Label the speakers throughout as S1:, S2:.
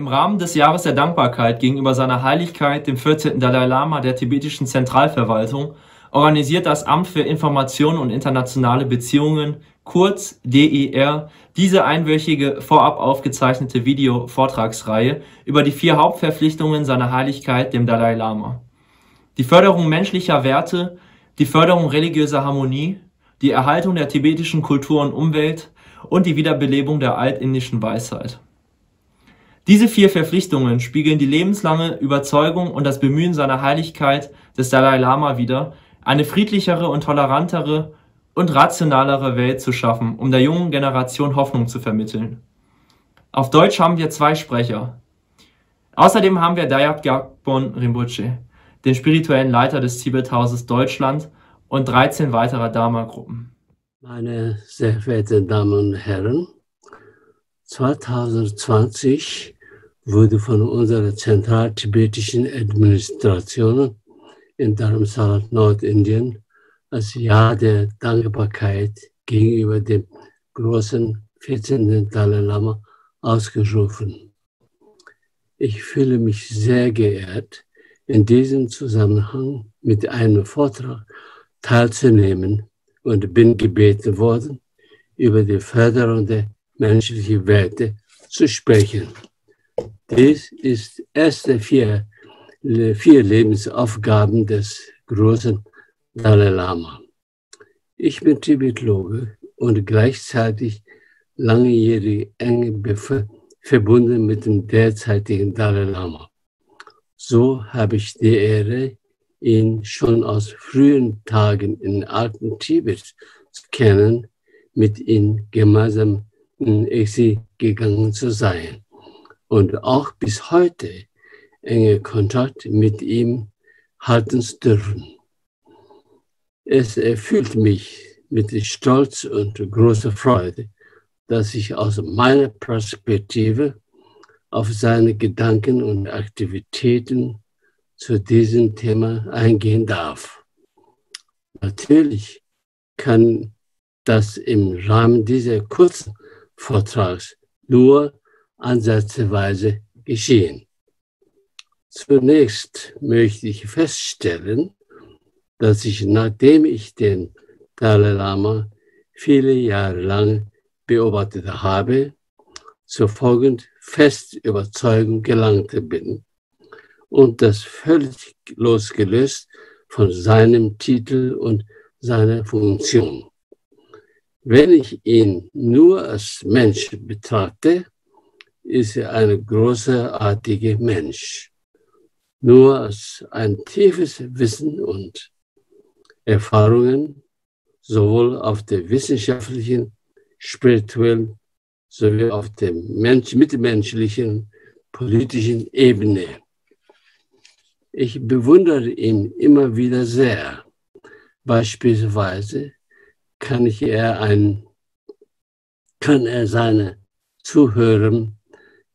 S1: Im Rahmen des Jahres der Dankbarkeit gegenüber seiner Heiligkeit, dem 14. Dalai Lama der tibetischen Zentralverwaltung, organisiert das Amt für Information und internationale Beziehungen, kurz DIR, diese einwöchige vorab aufgezeichnete Video-Vortragsreihe über die 4 Hauptverpflichtungen seiner Heiligkeit, dem Dalai Lama. Die Förderung menschlicher Werte, die Förderung religiöser Harmonie, die Erhaltung der tibetischen Kultur und Umwelt und die Wiederbelebung der altindischen Weisheit. Diese 4 Verpflichtungen spiegeln die lebenslange Überzeugung und das Bemühen seiner Heiligkeit des Dalai Lama wider, eine friedlichere und tolerantere und rationalere Welt zu schaffen, um der jungen Generation Hoffnung zu vermitteln. Auf Deutsch haben wir 2 Sprecher. Außerdem haben wir Dayap Gyaltsen Rinpoche, den spirituellen Leiter des Tibet-Hauses Deutschland, und 13 weiterer Dharma-Gruppen.
S2: Meine sehr verehrten Damen und Herren, 2020 wurde von unserer zentraltibetischen Administration in Dharamsala, Nordindien, als Jahr der Dankbarkeit gegenüber dem großen 14. Dalai Lama ausgerufen. Ich fühle mich sehr geehrt, in diesem Zusammenhang mit einem Vortrag teilzunehmen und bin gebeten worden, über die Förderung der menschlichen Werte zu sprechen. Dies ist erste 4 Lebensaufgaben des großen Dalai Lama. Ich bin Tibetologe und gleichzeitig langjährig eng verbunden mit dem derzeitigen Dalai Lama. So habe ich die Ehre, ihn schon aus frühen Tagen in alten Tibet zu kennen, mit ihm gemeinsam in Exil gegangen zu sein und auch bis heute enge Kontakt mit ihm halten zu dürfen. Es erfüllt mich mit Stolz und großer Freude, dass ich aus meiner Perspektive auf seine Gedanken und Aktivitäten zu diesem Thema eingehen darf. Natürlich kann das im Rahmen dieser kurzen Vortrags nur ansatzweise geschehen. Zunächst möchte ich feststellen, dass ich, nachdem ich den Dalai Lama viele Jahre lang beobachtet habe, zur folgenden festen Überzeugung gelangt bin und das völlig losgelöst von seinem Titel und seiner Funktion. Wenn ich ihn nur als Mensch betrachte, ist er ein großartiger Mensch. Nur als ein tiefes Wissen und Erfahrungen, sowohl auf der wissenschaftlichen, spirituellen sowie auf der mitmenschlichen, politischen Ebene. Ich bewundere ihn immer wieder sehr. Beispielsweise kann er seine Zuhörer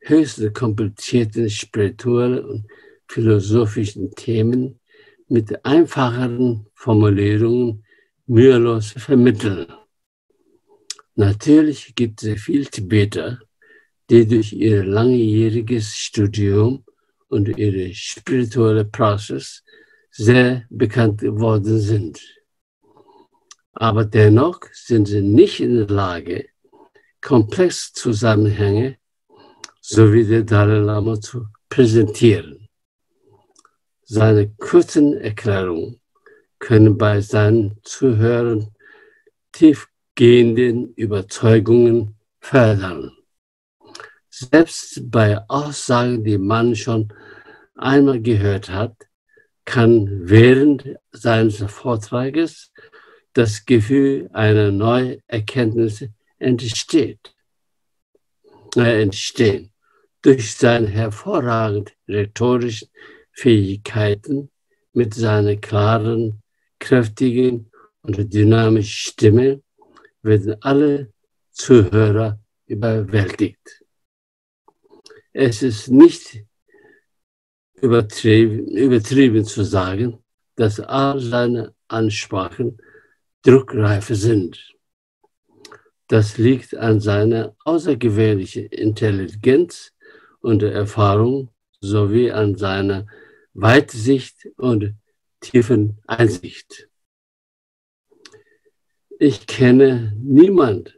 S2: höchst komplizierten spirituellen und philosophischen Themen mit einfacheren Formulierungen mühelos vermitteln. Natürlich gibt es viele Tibeter, die durch ihr langjähriges Studium und ihre spirituelle Praxis sehr bekannt geworden sind. Aber dennoch sind sie nicht in der Lage, komplexe Zusammenhänge sowie der Dalai Lama zu präsentieren. Seine kurzen Erklärungen können bei seinen Zuhörern tiefgehenden Überzeugungen fördern. Selbst bei Aussagen, die man schon einmal gehört hat, kann während seines Vortrages das Gefühl einer neuen Erkenntnis entstehen. Durch seine hervorragenden rhetorischen Fähigkeiten mit seiner klaren, kräftigen und dynamischen Stimme werden alle Zuhörer überwältigt. Es ist nicht übertrieben zu sagen, dass all seine Ansprachen druckreif sind. Das liegt an seiner außergewöhnlichen Intelligenz und Erfahrung sowie an seiner Weitsicht und tiefen Einsicht. Ich kenne niemanden,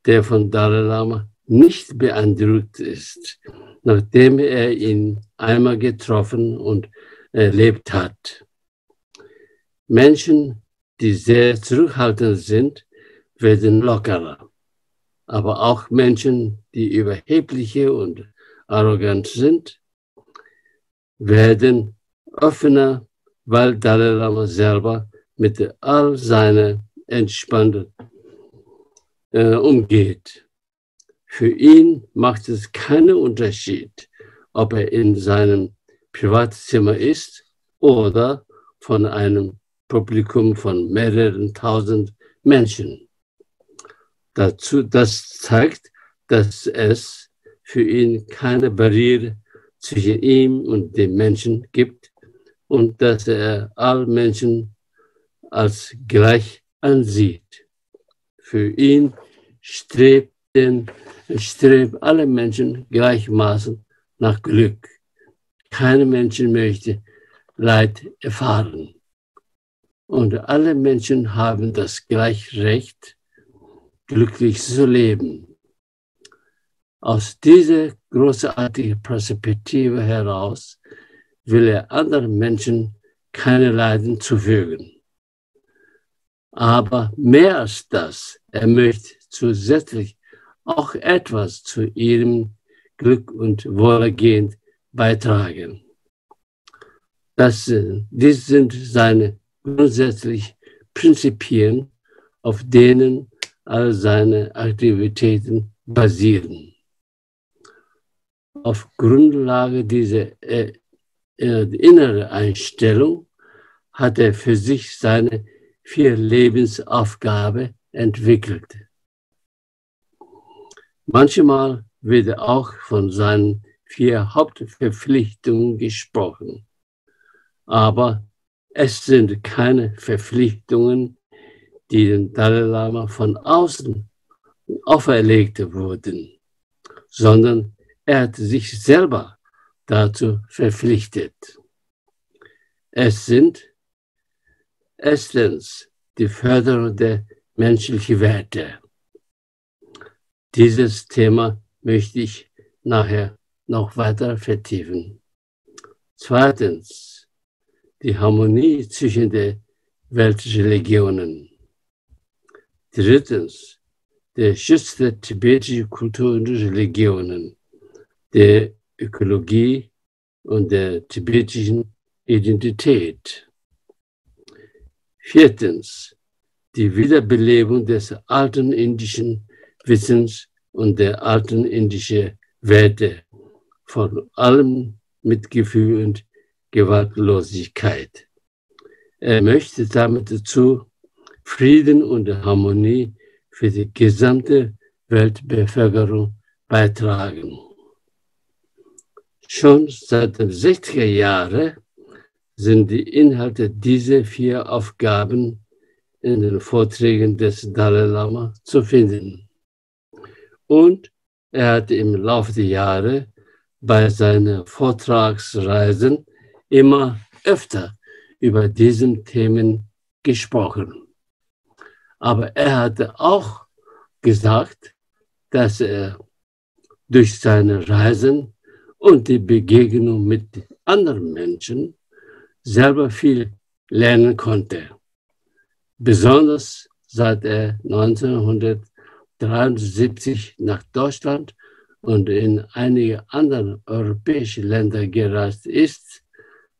S2: der von Dalai Lama nicht beeindruckt ist, nachdem er ihn einmal getroffen und erlebt hat. Menschen, die sehr zurückhaltend sind, werden lockerer. Aber auch Menschen, die überhebliche und arrogant sind, werden offener, weil Dalai Lama selber mit all seiner Entspannung umgeht. Für ihn macht es keinen Unterschied, ob er in seinem Privatzimmer ist oder von einem Publikum von mehreren tausend Menschen. Das zeigt, dass es für ihn keine Barriere zwischen ihm und den Menschen gibt und dass er alle Menschen als gleich ansieht. Für ihn streben alle Menschen gleichermaßen nach Glück. Kein Mensch möchte Leid erfahren. Und alle Menschen haben das gleiche Recht, glücklich zu leben. Aus dieser großartigen Perspektive heraus will er anderen Menschen keine Leiden zufügen. Aber mehr als das, er möchte zusätzlich auch etwas zu ihrem Glück und Wohlergehen beitragen. Dies sind seine grundsätzlichen Prinzipien, auf denen all seine Aktivitäten basieren. Auf Grundlage dieser inneren Einstellung hat er für sich seine 4 Lebensaufgaben entwickelt. Manchmal wird auch von seinen 4 Hauptverpflichtungen gesprochen. Aber es sind keine Verpflichtungen, die dem Dalai Lama von außen auferlegt wurden, sondern er hat sich selber dazu verpflichtet. Es sind erstens die Förderung der menschlichen Werte. Dieses Thema möchte ich nachher noch weiter vertiefen. Zweitens, die Harmonie zwischen den Weltreligionen. Drittens, der Schutz der tibetischen Kultur und Religionen, der Ökologie und der tibetischen Identität. Viertens, die Wiederbelebung des alten indischen Wissens und der alten indischen Werte, vor allem Mitgefühl und Gewaltlosigkeit. Er möchte damit dazu Frieden und Harmonie für die gesamte Weltbevölkerung beitragen. Schon seit den 60er Jahren sind die Inhalte dieser 4 Aufgaben in den Vorträgen des Dalai Lama zu finden. Und er hat im Laufe der Jahre bei seinen Vortragsreisen immer öfter über diese Themen gesprochen. Aber er hatte auch gesagt, dass er durch seine Reisen und die Begegnung mit anderen Menschen selber viel lernen konnte. Besonders seit er 1973 nach Deutschland und in einige andere europäische Länder gereist ist,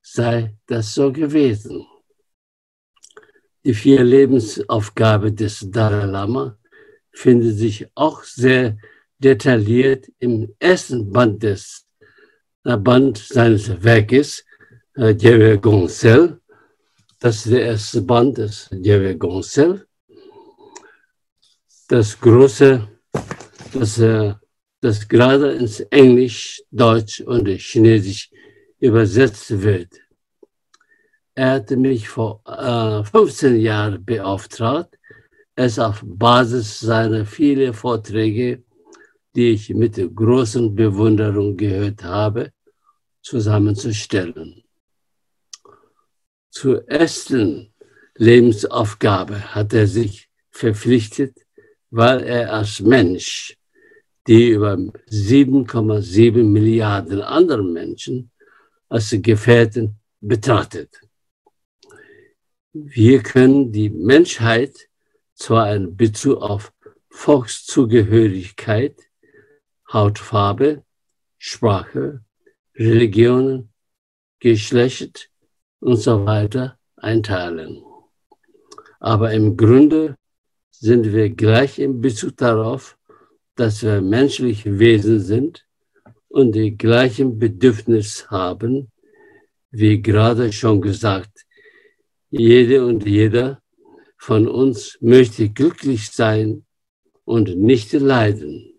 S2: sei das so gewesen. Die 4 Lebensaufgaben des Dalai Lama finden sich auch sehr detailliert im ersten Band seines Werkes, Gyalwar Gongseul. Das ist der erste Band des Gyalwar Gongseul. Das große, das gerade ins Englisch, Deutsch und Chinesisch übersetzt wird. Er hatte mich vor 15 Jahren beauftragt, es auf Basis seiner vielen Vorträge, die ich mit großer Bewunderung gehört habe, zusammenzustellen. Zur ersten Lebensaufgabe hat er sich verpflichtet, weil er als Mensch die über 7,7 Milliarden andere Menschen als Gefährten betrachtet. Wir können die Menschheit zwar in Bezug auf Volkszugehörigkeit, Hautfarbe, Sprache, Religionen, Geschlecht und so weiter einteilen. Aber im Grunde sind wir gleich in Bezug darauf, dass wir menschliche Wesen sind und die gleichen Bedürfnisse haben, wie gerade schon gesagt. Jede und jeder von uns möchte glücklich sein und nicht leiden.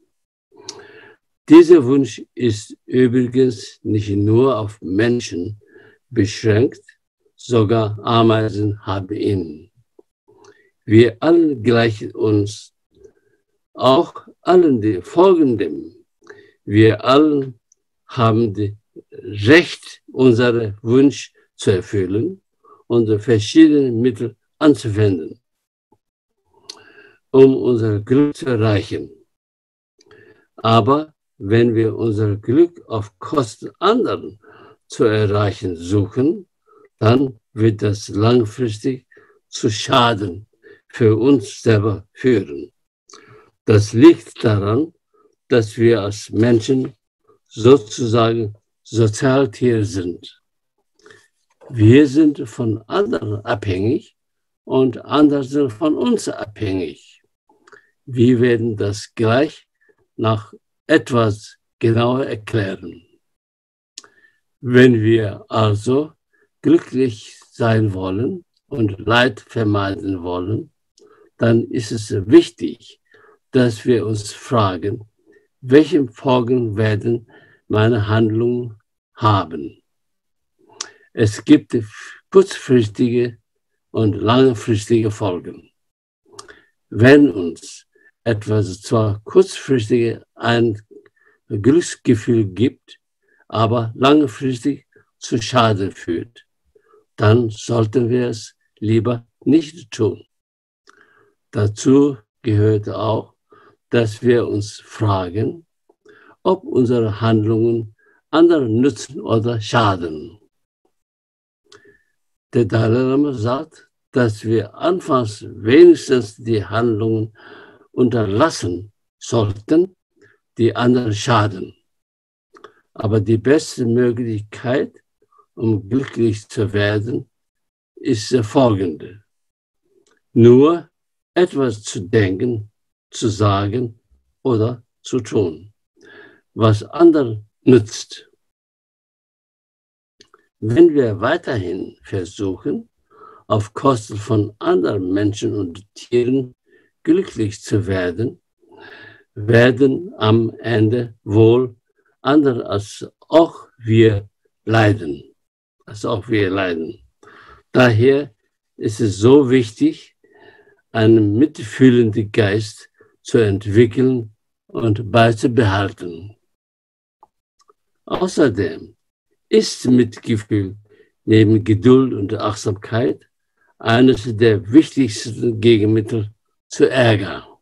S2: Dieser Wunsch ist übrigens nicht nur auf Menschen beschränkt, sogar Ameisen haben ihn. Wir alle gleichen uns, auch allen die Folgenden. Wir alle haben das Recht, unseren Wunsch zu erfüllen und verschiedene Mittel anzuwenden, um unser Glück zu erreichen. Aber wenn wir unser Glück auf Kosten anderen zu erreichen suchen, dann wird das langfristig zu Schaden für uns selber führen. Das liegt daran, dass wir als Menschen sozusagen Sozialtiere sind. Wir sind von anderen abhängig und andere sind von uns abhängig. Wir werden das gleich nach etwas genauer erklären. Wenn wir also glücklich sein wollen und Leid vermeiden wollen, dann ist es wichtig, dass wir uns fragen, welche Folgen werden meine Handlungen haben. Es gibt kurzfristige und langfristige Folgen. Wenn uns etwas zwar kurzfristig ein Glücksgefühl gibt, aber langfristig zu Schaden führt, dann sollten wir es lieber nicht tun. Dazu gehört auch, dass wir uns fragen, ob unsere Handlungen anderen nützen oder schaden. Der Dalai Lama sagt, dass wir anfangs wenigstens die Handlungen unterlassen sollten, die anderen schaden. Aber die beste Möglichkeit, um glücklich zu werden, ist folgende. Nur etwas zu denken, zu sagen oder zu tun, was anderen nützt. Wenn wir weiterhin versuchen, auf Kosten von anderen Menschen und Tieren glücklich zu werden, werden am Ende wohl andere als auch wir leiden. Daher ist es so wichtig, einen mitfühlenden Geist zu entwickeln und beizubehalten. Außerdem ist Mitgefühl neben Geduld und Achtsamkeit eines der wichtigsten Gegenmittel zu Ärger.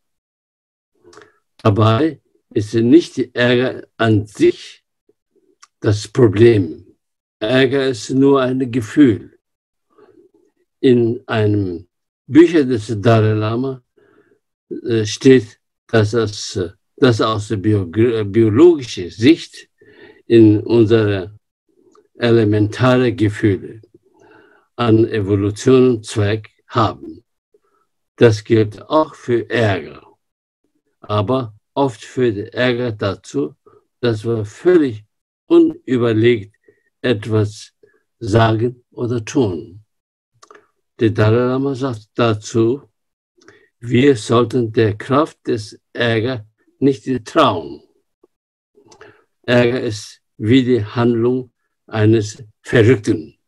S2: Dabei ist nicht der Ärger an sich das Problem. Ärger ist nur ein Gefühl. In einem Bücher des Dalai Lama steht, dass aus der biologischen Sicht in unsere elementare Gefühle an Evolutionszweck haben. Das gilt auch für Ärger. Aber oft führt der Ärger dazu, dass wir völlig unüberlegt etwas sagen oder tun. Der Dalai Lama sagt dazu, wir sollten der Kraft des Ärgers nicht trauen. Ärger ist wie die Handlung eines Verrückten.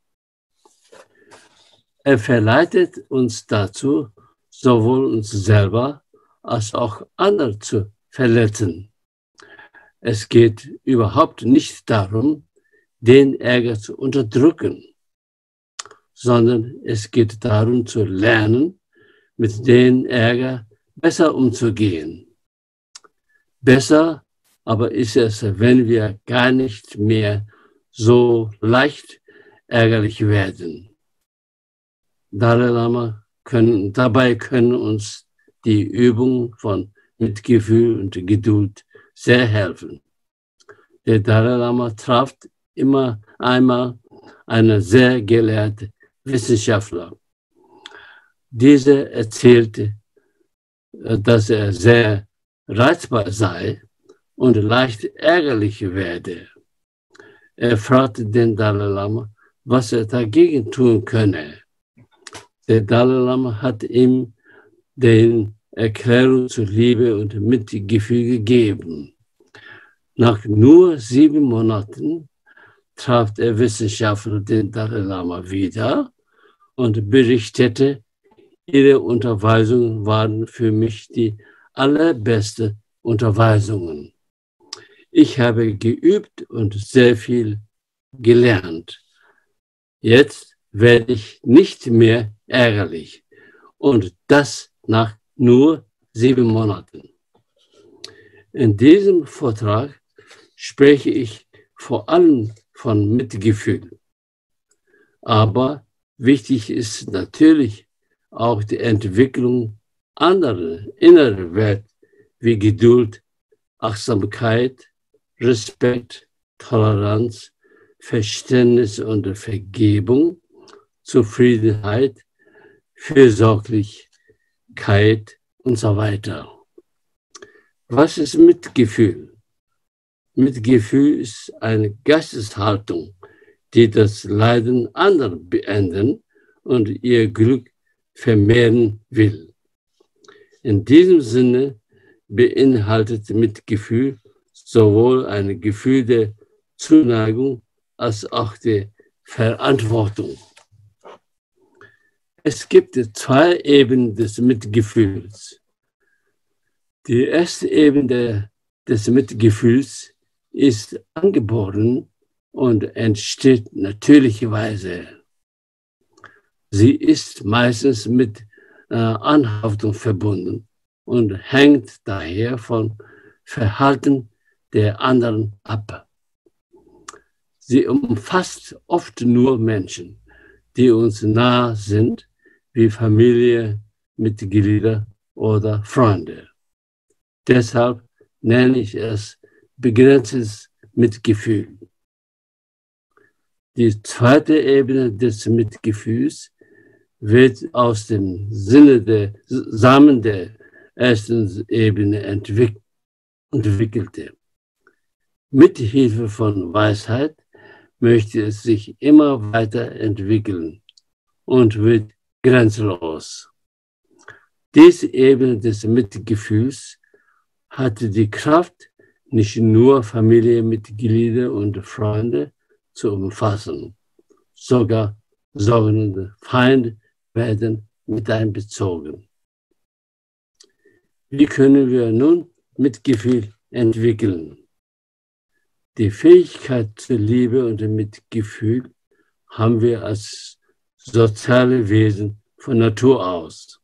S2: Er verleitet uns dazu, sowohl uns selber als auch andere zu verletzen. Es geht überhaupt nicht darum, den Ärger zu unterdrücken, sondern es geht darum zu lernen, mit dem Ärger besser umzugehen. Besser aber ist es, wenn wir gar nicht mehr so leicht ärgerlich werden. Dalai Lama dabei können uns die Übung von Mitgefühl und Geduld sehr helfen. Der Dalai Lama traf immer einmal einen sehr gelehrten Wissenschaftler. Dieser erzählte, dass er sehr reizbar sei und leicht ärgerlich werde. Er fragte den Dalai Lama, was er dagegen tun könne. Der Dalai Lama hat ihm die Erklärung zur Liebe und Mitgefühl gegeben. Nach nur 7 Monaten traf der Wissenschaftler den Dalai Lama wieder und berichtete, ihre Unterweisungen waren für mich die allerbesten Unterweisungen. Ich habe geübt und sehr viel gelernt. Jetzt werde ich nicht mehr ärgerlich. Und das nach nur 7 Monaten. In diesem Vortrag spreche ich vor allem von Mitgefühl. Aber wichtig ist natürlich auch die Entwicklung anderer innerer Werte wie Geduld, Achtsamkeit, Respekt, Toleranz, Verständnis und Vergebung, Zufriedenheit, Fürsorglichkeit und so weiter. Was ist Mitgefühl? Mitgefühl ist eine Geisteshaltung, die das Leiden anderer beenden und ihr Glück vermehren will. In diesem Sinne beinhaltet Mitgefühl sowohl ein Gefühl der Zuneigung als auch der Verantwortung. Es gibt 2 Ebenen des Mitgefühls. Die erste Ebene des Mitgefühls ist angeboren und entsteht natürlicherweise. Sie ist meistens mit Anhaftung verbunden und hängt daher vom Verhalten der anderen ab. Sie umfasst oft nur Menschen, die uns nahe sind, wie Familie, Mitglieder oder Freunde. Deshalb nenne ich es begrenztes Mitgefühl. Die zweite Ebene des Mitgefühls wird aus dem Sinne der Samen der ersten Ebene entwickelte. Mit Hilfe von Weisheit möchte es sich immer weiter entwickeln und wird grenzenlos. Diese Ebene des Mitgefühls hatte die Kraft, nicht nur Familienmitglieder und Freunde zu umfassen, sogar sogenannte Feinde werden mit einbezogen. Wie können wir nun Mitgefühl entwickeln? Die Fähigkeit zur Liebe und Mitgefühl haben wir als soziale Wesen von Natur aus.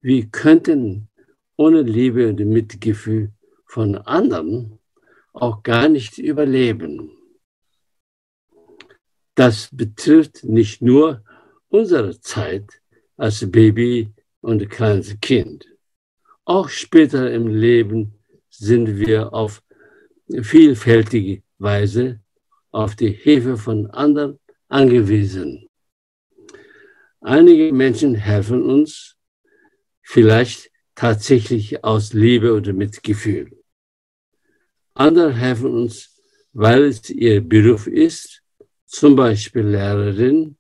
S2: Wir könnten ohne Liebe und Mitgefühl von anderen auch gar nicht überleben. Das betrifft nicht nur unsere Zeit als Baby und kleines Kind. Auch später im Leben sind wir auf vielfältige Weise auf die Hilfe von anderen angewiesen. Einige Menschen helfen uns vielleicht tatsächlich aus Liebe und Mitgefühl. Andere helfen uns, weil es ihr Beruf ist, zum Beispiel Lehrerin,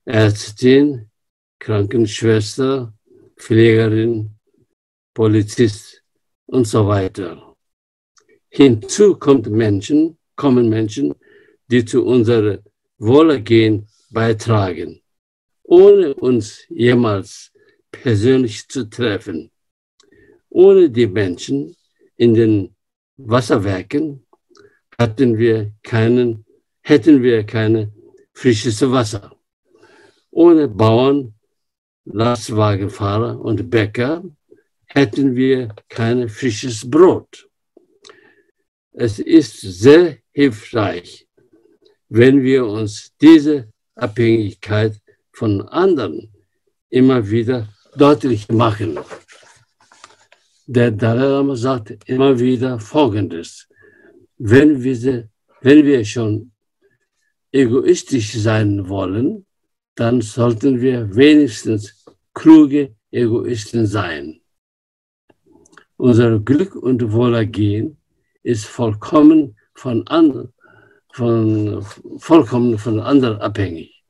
S2: Ärztin, Krankenschwester, Pflegerin, Polizist und so weiter. Hinzu kommen Menschen, die zu unserem Wohlergehen beitragen, ohne uns jemals persönlich zu treffen. Ohne die Menschen, in denen Wasserwerken hätten wir keine frisches Wasser. Ohne Bauern, Lastwagenfahrer und Bäcker hätten wir kein frisches Brot. Es ist sehr hilfreich, wenn wir uns diese Abhängigkeit von anderen immer wieder deutlich machen. Der Dalai Lama sagt immer wieder Folgendes: Wenn wir schon egoistisch sein wollen, dann sollten wir wenigstens kluge Egoisten sein. Unser Glück und Wohlergehen ist vollkommen von anderen abhängig.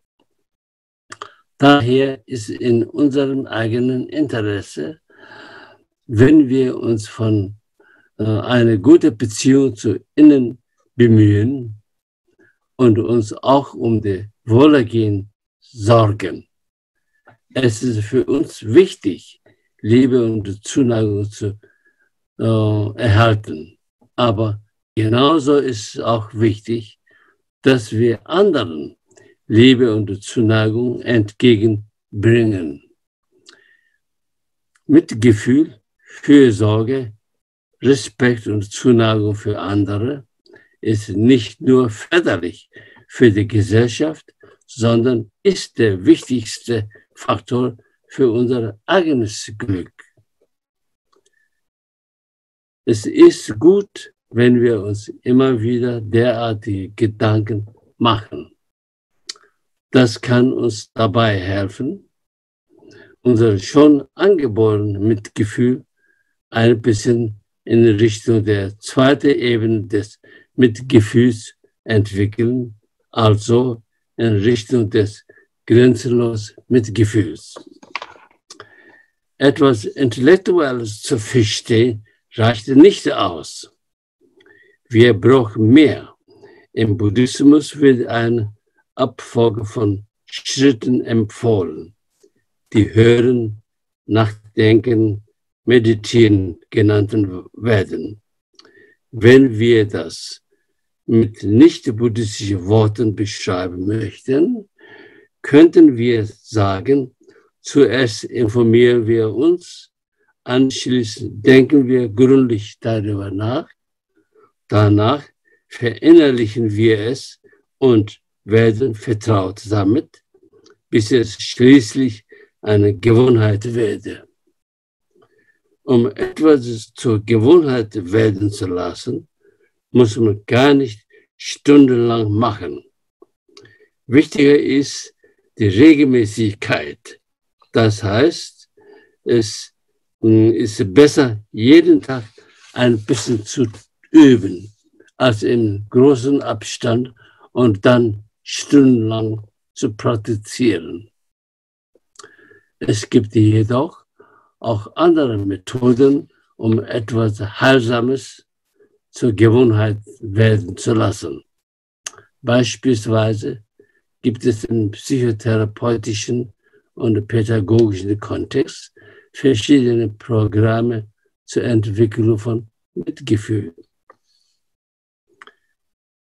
S2: Daher ist in unserem eigenen Interesse, wenn wir uns von eine gute Beziehung zu innen bemühen und uns auch um das Wohlergehen sorgen. Es ist für uns wichtig, Liebe und Zuneigung zu erhalten. Aber genauso ist es auch wichtig, dass wir anderen Liebe und Zuneigung entgegenbringen. Mitgefühl, Fürsorge, Respekt und Zuneigung für andere ist nicht nur förderlich für die Gesellschaft, sondern ist der wichtigste Faktor für unser eigenes Glück. Es ist gut, wenn wir uns immer wieder derartige Gedanken machen. Das kann uns dabei helfen, unser schon angeborenes Mitgefühl ein bisschen in Richtung der zweiten Ebene des Mitgefühls entwickeln, also in Richtung des grenzenlosen Mitgefühls. Etwas Intellektuelles zu verstehen reicht nicht aus. Wir brauchen mehr. Im Buddhismus wird eine Abfolge von Schritten empfohlen, die Hören, Nachdenken, Meditieren genannt werden. Wenn wir das mit nicht-buddhistischen Worten beschreiben möchten, könnten wir sagen, zuerst informieren wir uns, anschließend denken wir gründlich darüber nach, danach verinnerlichen wir es und werden vertraut damit, bis es schließlich eine Gewohnheit werde. Um etwas zur Gewohnheit werden zu lassen, muss man gar nicht stundenlang machen. Wichtiger ist die Regelmäßigkeit. Das heißt, es ist besser, jeden Tag ein bisschen zu üben, als im großen Abstand und dann stundenlang zu praktizieren. Es gibt jedoch auch andere Methoden, um etwas Heilsames zur Gewohnheit werden zu lassen. Beispielsweise gibt es im psychotherapeutischen und pädagogischen Kontext verschiedene Programme zur Entwicklung von Mitgefühl.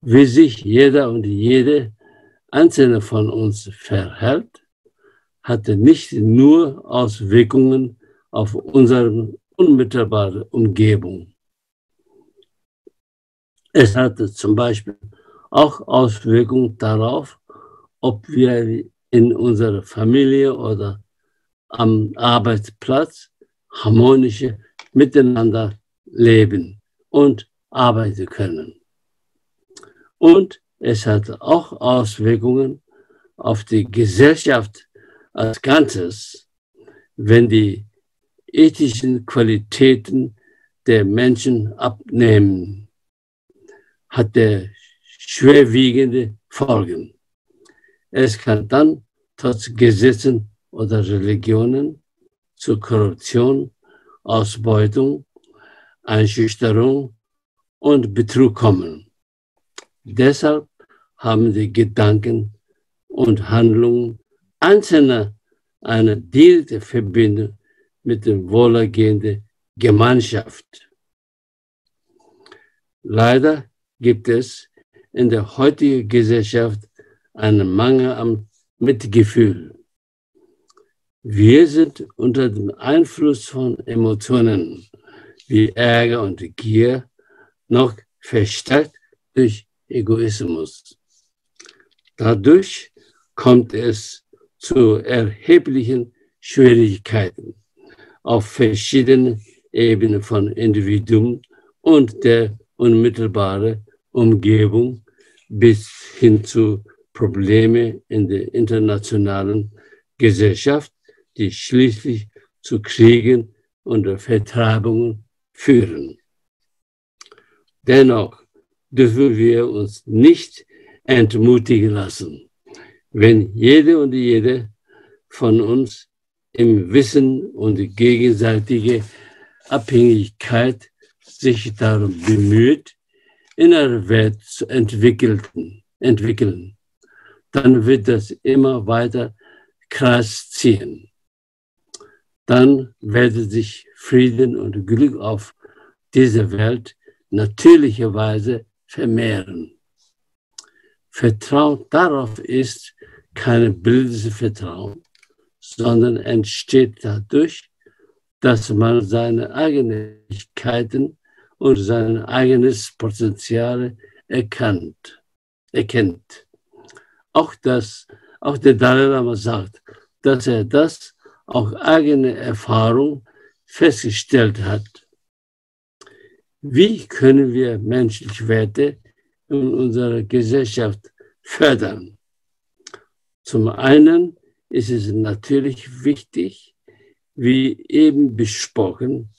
S2: Wie sich jeder und jede einzelne von uns verhält, hat nicht nur Auswirkungen auf unsere unmittelbare Umgebung. Es hat zum Beispiel auch Auswirkungen darauf, ob wir in unserer Familie oder am Arbeitsplatz harmonisch miteinander leben und arbeiten können. Und es hat auch Auswirkungen auf die Gesellschaft als Ganzes, wenn die ethischen Qualitäten der Menschen abnehmen, hat er schwerwiegende Folgen. Es kann dann trotz Gesetzen oder Religionen zu Korruption, Ausbeutung, Einschüchterung und Betrug kommen. Deshalb haben die Gedanken und Handlungen Einzelner eine direkte Verbindung mit der wohlergehenden Gemeinschaft. Leider gibt es in der heutigen Gesellschaft einen Mangel am Mitgefühl. Wir sind unter dem Einfluss von Emotionen wie Ärger und Gier noch verstärkt durch Egoismus. Dadurch kommt es zu erheblichen Schwierigkeiten auf verschiedenen Ebenen von Individuen und der unmittelbaren Umgebung bis hin zu Problemen in der internationalen Gesellschaft, die schließlich zu Kriegen und Vertreibungen führen. Dennoch dürfen wir uns nicht entmutigen lassen, wenn jede und jede von uns im Wissen und gegenseitige Abhängigkeit sich darum bemüht, innere Wert zu entwickeln, dann wird das immer weiter Kreis ziehen. Dann werde sich Frieden und Glück auf dieser Welt natürlicherweise vermehren. Vertrauen darauf ist kein blindes Vertrauen, sondern entsteht dadurch, dass man seine Eigenheiten und sein eigenes Potenzial erkennt. Auch der Dalai Lama sagt, dass er das auch eigene Erfahrung festgestellt hat. Wie können wir menschliche Werte in unserer Gesellschaft fördern? Zum einen ist es natürlich wichtig, wie eben besprochen,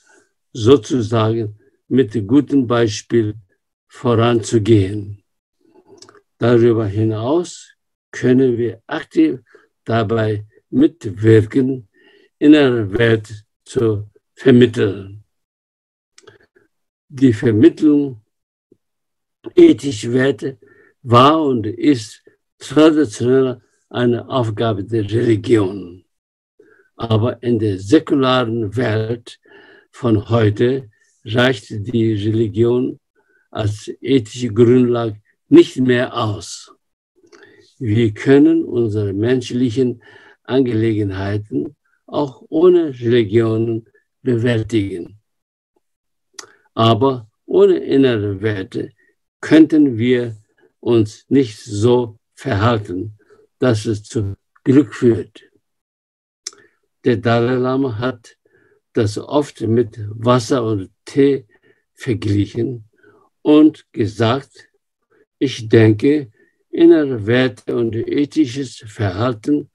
S2: sozusagen mit gutem Beispiel voranzugehen. Darüber hinaus können wir aktiv dabei mitwirken, innere Werte zu vermitteln. Die Vermittlung ethischer Werte war und ist traditionell eine Aufgabe der Religion. Aber in der säkularen Welt von heute reicht die Religion als ethische Grundlage nicht mehr aus. Wir können unsere menschlichen Angelegenheiten auch ohne Religionen bewältigen. Aber ohne innere Werte könnten wir uns nicht so verhalten, dass es zu Glück führt. Der Dalai Lama hat das oft mit Wasser und Tee verglichen und gesagt, ich denke, innere Werte und ethisches Verhalten,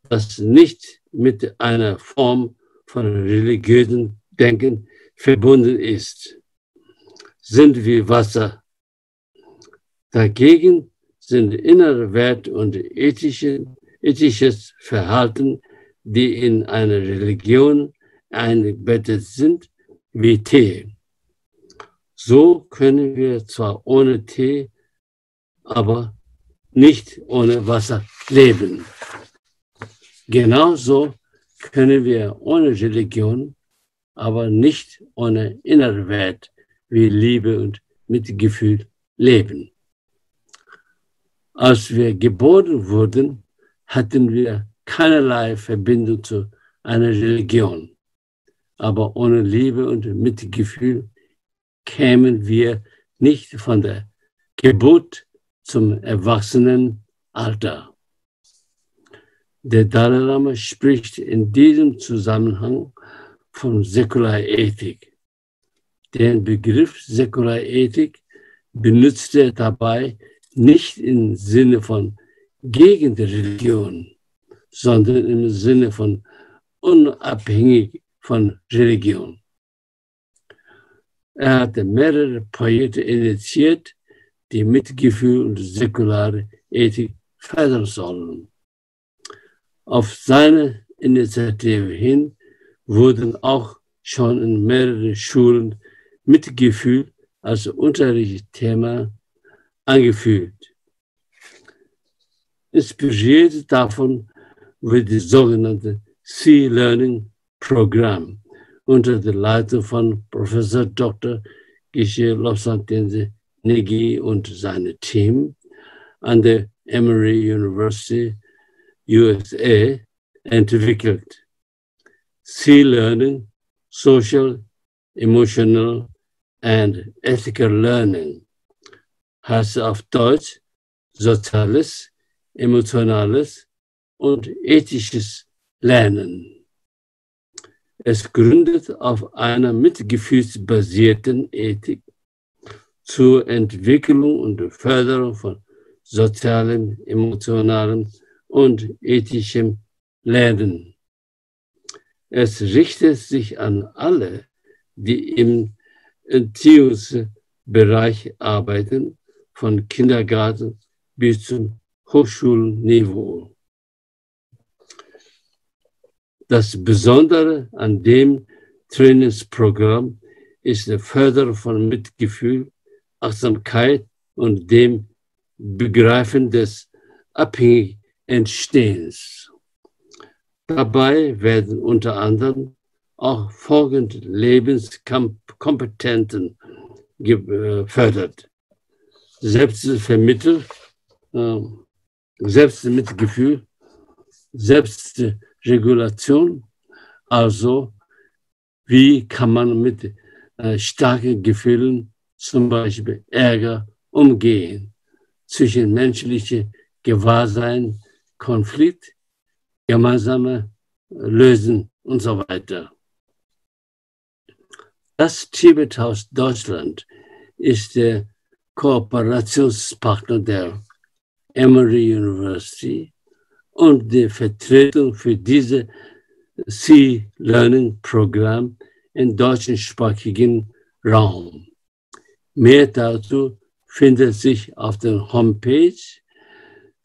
S2: das nicht mit einer Form von religiösem Denken verbunden ist, sind wie Wasser. Dagegen sind innere Werte und ethisches Verhalten, die in einer Religion eingebettet sind, wie Tee. So können wir zwar ohne Tee, aber nicht ohne Wasser leben. Genauso können wir ohne Religion, aber nicht ohne innere Wert wie Liebe und Mitgefühl leben. Als wir geboren wurden, hatten wir keinerlei Verbindung zu einer Religion. Aber ohne Liebe und Mitgefühl kämen wir nicht von der Geburt zum Erwachsenenalter. Der Dalai Lama spricht in diesem Zusammenhang von Säkularethik. Den Begriff Säkularethik benutzt er dabei nicht im Sinne von gegen die Religion, sondern im Sinne von unabhängig von Religion. Er hatte mehrere Projekte initiiert, die Mitgefühl und säkulare Ethik fördern sollen. Auf seine Initiative hin wurden auch schon in mehreren Schulen Mitgefühl als Unterrichtsthema angeführt. Inspiriert davon wird das sogenannte Sea Learning Programm unter der Leitung von Professor Dr. Geshe Lobsang Negi und seine Team an der Emory University, USA, entwickelt. C-Learning, Social, Emotional and Ethical Learning heißt auf Deutsch soziales, emotionales und ethisches Lernen. Es gründet auf einer mitgefühlsbasierten Ethik zur Entwicklung und Förderung von sozialem, emotionalem und ethischem Lernen. Es richtet sich an alle, die im Erziehungsbereich arbeiten, von Kindergarten bis zum Hochschulniveau. Das Besondere an dem Trainingsprogramm ist die Förderung von Mitgefühl, Achtsamkeit und dem Begreifen des abhängigen Entstehens. Dabei werden unter anderem auch folgende Lebenskompetenzen gefördert. Selbstmitgefühl, Selbstregulation, also wie kann man mit starken Gefühlen, zum Beispiel Ärger, umgehen, zwischenmenschliche Gewahrsein, Konflikt, gemeinsame Lösen und so weiter. Das Tibet-Haus Deutschland ist der Kooperationspartner der Emory University und die Vertretung für dieses C-Learning-Programm im deutschsprachigen Raum. Mehr dazu findet sich auf der Homepage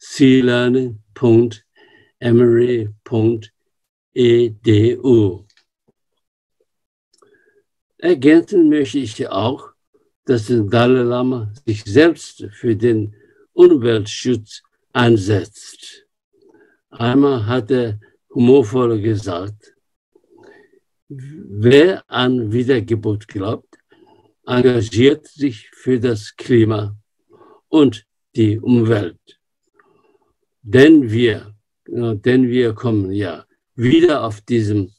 S2: clearning.emory.edu. Ergänzen möchte ich auch, dass der Dalai Lama sich selbst für den Umweltschutz einsetzt. Einmal hat er humorvoll gesagt, wer an Wiedergeburt glaubt, engagiert sich für das Klima und die Umwelt. Denn wir kommen ja wieder auf diesem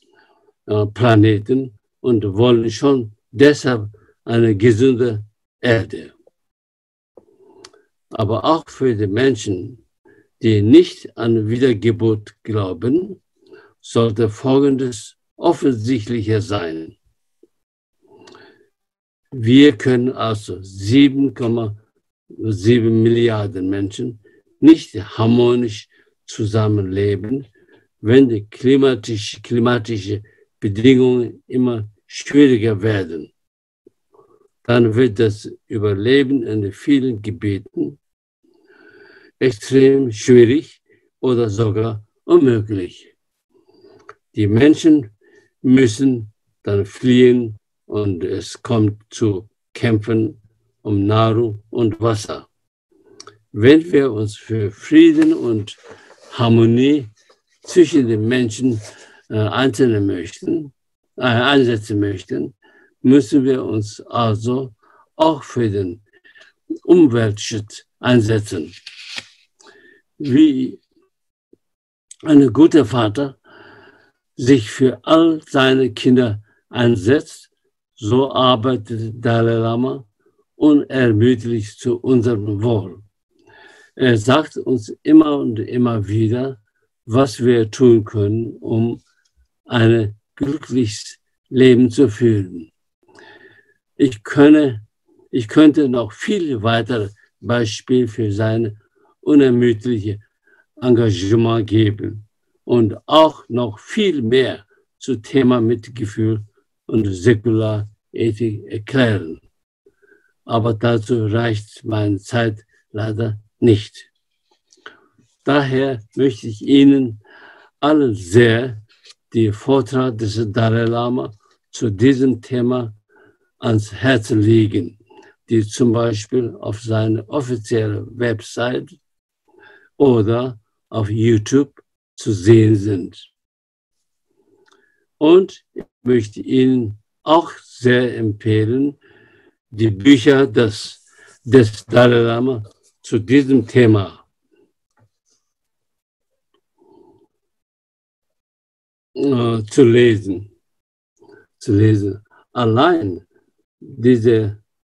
S2: Planeten und wollen schon deshalb eine gesunde Erde. Aber auch für die Menschen, die nicht an Wiedergeburt glauben, sollte Folgendes offensichtlicher sein. Wir können also 7,7 Milliarden Menschen nicht harmonisch zusammenleben, wenn die klimatische Bedingungen immer schwieriger werden. Dann wird das Überleben in vielen Gebieten extrem schwierig oder sogar unmöglich. Die Menschen müssen dann fliehen und es kommt zu Kämpfen um Nahrung und Wasser. Wenn wir uns für Frieden und Harmonie zwischen den Menschen einsetzen möchten, müssen wir uns also auch für den Umweltschutz einsetzen. Wie ein guter Vater sich für all seine Kinder einsetzt, so arbeitet Dalai Lama unermüdlich zu unserem Wohl. Er sagt uns immer und immer wieder, was wir tun können, um ein glückliches Leben zu führen. Ich könnte noch viel weitere Beispiele für sein unermüdliches Engagement geben und auch noch viel mehr zum Thema Mitgefühl und Säkularethik erklären. Aber dazu reicht meine Zeit leider nicht. Daher möchte ich Ihnen allen sehr die Vortrag des Dalai Lama zu diesem Thema ans Herz legen, die zum Beispiel auf seiner offiziellen Website oder auf YouTube zu sehen sind. Und ich möchte Ihnen auch sehr empfehlen, die Bücher des Dalai Lama zu diesem Thema zu lesen. Allein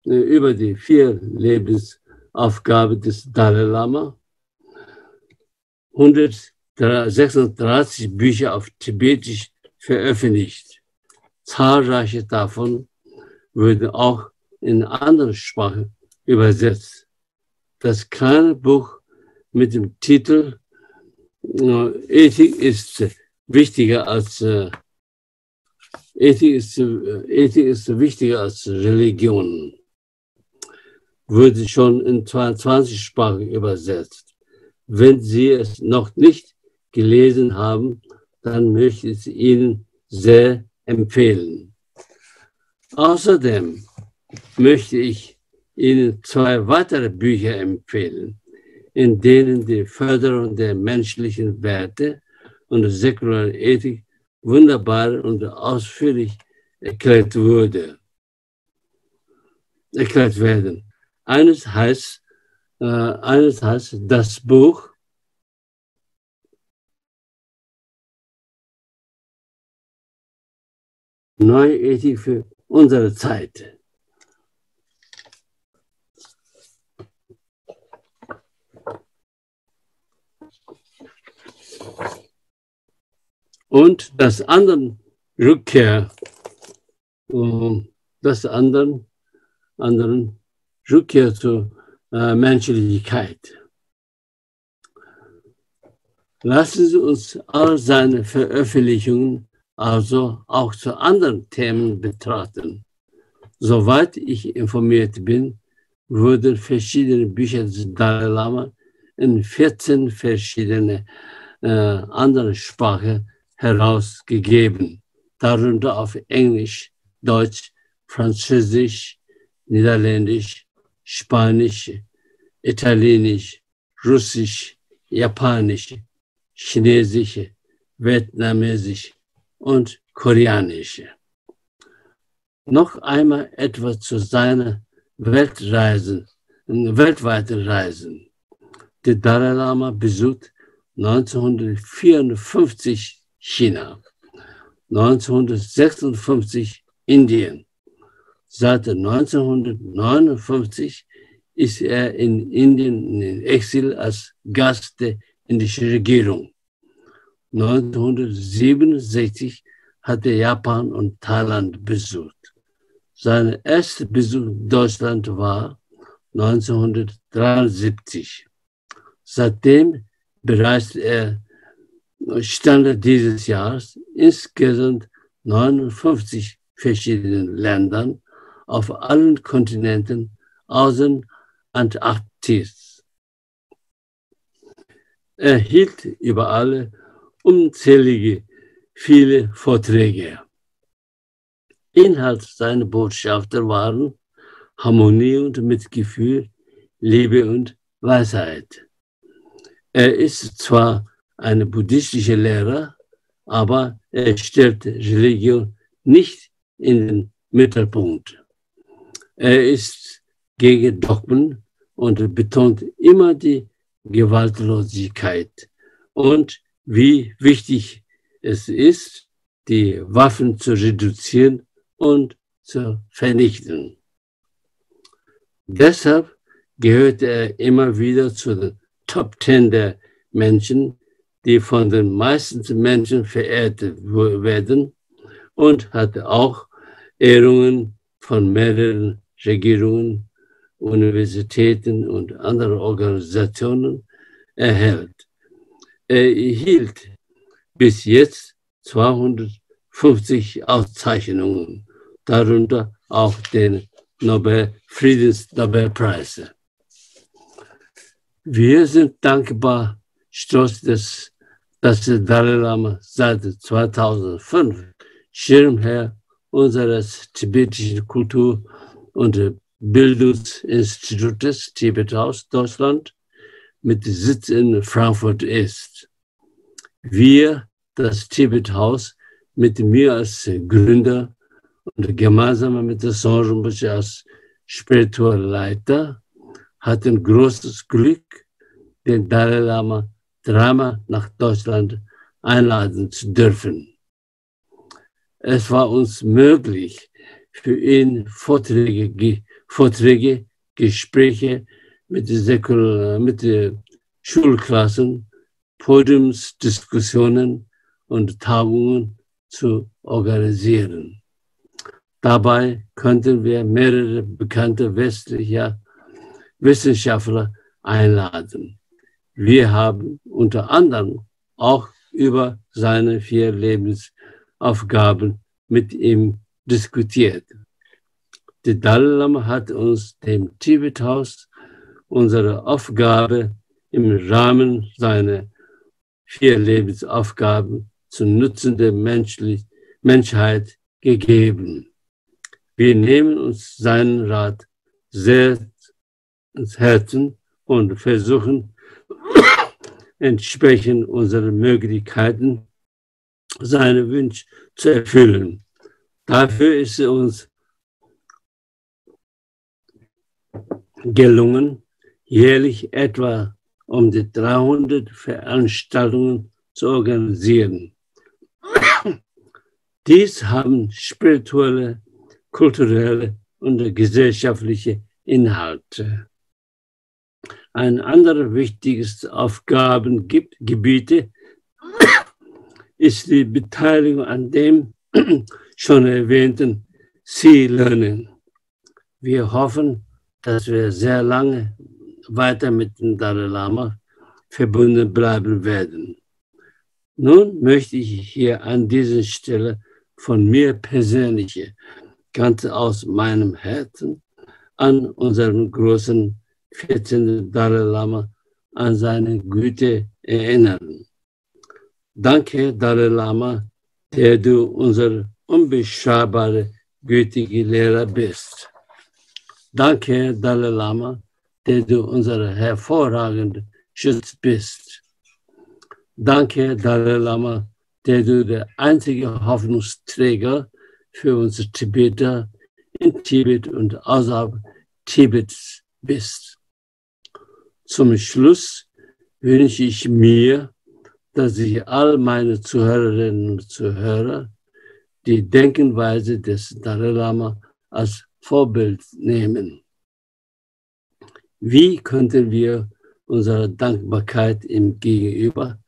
S2: über die 4 Lebensaufgaben des Dalai Lama, 136 Bücher auf Tibetisch veröffentlicht. Zahlreiche davon wurden auch in andere Sprachen übersetzt. Das kleine Buch mit dem Titel Ethik ist wichtiger als Religion, wurde schon in 22 Sprachen übersetzt. Wenn Sie es noch nicht gelesen haben, dann möchte ich es Ihnen sehr empfehlen. Außerdem möchte ich Ihnen 2 weitere Bücher empfehlen, in denen die Förderung der menschlichen Werte und der säkularen Ethik wunderbar und ausführlich erklärt werden. Eines heißt das Buch Neue Ethik für unsere Zeit. Und das andere Rückkehr zur Menschlichkeit. Lassen Sie uns all seine Veröffentlichungen also auch zu anderen Themen betrachten. Soweit ich informiert bin, wurden verschiedene Bücher des Dalai Lama in 14 verschiedene andere Sprachen herausgegeben, darunter auf Englisch, Deutsch, Französisch, Niederländisch, Spanisch, Italienisch, Russisch, Japanisch, Chinesisch, Vietnamesisch und Koreanisch. Noch einmal etwas zu seinen weltweiten Reisen. Der Dalai Lama besucht 1954 China, 1956 Indien. Seit 1959 ist er in Indien in Exil als Gast der indischen Regierung. 1967 hat er Japan und Thailand besucht. Sein erster Besuch in Deutschland war 1973. Seitdem bereist er Stand dieses Jahres insgesamt 59 verschiedenen Ländern auf allen Kontinenten außer Antarktis. Er hielt überall viele Vorträge. Inhalt seiner Botschaften waren Harmonie und Mitgefühl, Liebe und Weisheit. Er ist zwar ein buddhistischer Lehrer, aber er stellt Religion nicht in den Mittelpunkt. Er ist gegen Dogmen und betont immer die Gewaltlosigkeit und wie wichtig es ist, die Waffen zu reduzieren und zu vernichten. Deshalb gehört er immer wieder zu den Top 10 der Menschen, die von den meisten Menschen verehrt werden, und hat auch Ehrungen von mehreren Regierungen, Universitäten und anderen Organisationen erhält. Er erhielt bis jetzt 250 Auszeichnungen, darunter auch den Friedensnobelpreis. Wir sind dankbar, stolz, dass der Dalai Lama seit 2005 Schirmherr unseres tibetischen Kultur- und Bildungsinstitutes Tibet-Haus Deutschland mit Sitz in Frankfurt ist. Wir, das Tibet-Haus, mit mir als Gründer und gemeinsam mit der Sange als spirituelle Leiter hatten großes Glück, den Dalai Lama dreimal nach Deutschland einladen zu dürfen. Es war uns möglich, für ihn Vorträge, Gespräche mit den Schulklassen, Podiumsdiskussionen und Tagungen zu organisieren. Dabei konnten wir mehrere bekannte westliche Wissenschaftler einladen. Wir haben unter anderem auch über seine 4 Lebensaufgaben mit ihm diskutiert. Der Dalai Lama hat uns dem Tibet-Haus unsere Aufgabe im Rahmen seiner 4 Lebensaufgaben zum Nutzen der Menschheit gegeben. Wir nehmen uns seinen Rat sehr ins Herzen und versuchen, entsprechend unserer Möglichkeiten seine Wünsche zu erfüllen. Dafür ist es uns gelungen, jährlich etwa um die 300 Veranstaltungen zu organisieren. Dies haben spirituelle, kulturelle und gesellschaftliche Inhalte. Ein anderes wichtiges Aufgabengebiet ist die Beteiligung an dem schon erwähnten Sea Learning. Wir hoffen, dass wir sehr lange weiter mit dem Dalai Lama verbunden bleiben werden. Nun möchte ich hier an dieser Stelle von mir persönlich, ganz aus meinem Herzen, an unseren großen 14. Dalai Lama, an seine Güte erinnern. Danke, Dalai Lama, der du unser unbeschreibbare, gütige Lehrer bist. Danke, Dalai Lama, der du unser hervorragender Schutz bist. Danke, Dalai Lama, der du der einzige Hoffnungsträger für unsere Tibeter in Tibet und außerhalb Tibets bist. Zum Schluss wünsche ich mir, dass ich all meine Zuhörerinnen und Zuhörer die Denkweise des Dalai Lama als Vorbild nehmen. Wie könnten wir unsere Dankbarkeit ihm gegenüber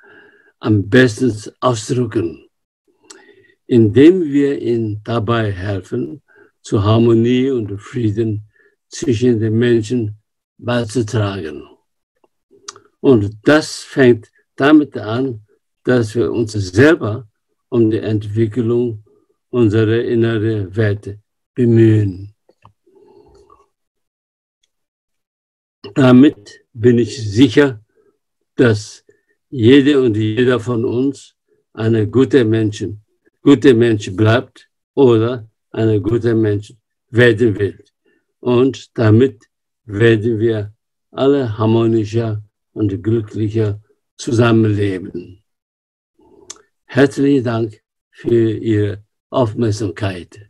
S2: am besten ausdrücken? Indem wir ihm dabei helfen, zur Harmonie und Frieden zwischen den Menschen beizutragen. Und das fängt damit an, dass wir uns selber um die Entwicklung unserer inneren Werte bemühen. Damit bin ich sicher, dass jede und jeder von uns eine gute Mensch bleibt oder eine gute Mensch werden will. Und damit werden wir alle harmonischer und glücklicher zusammenleben. Herzlichen Dank für Ihre Aufmerksamkeit.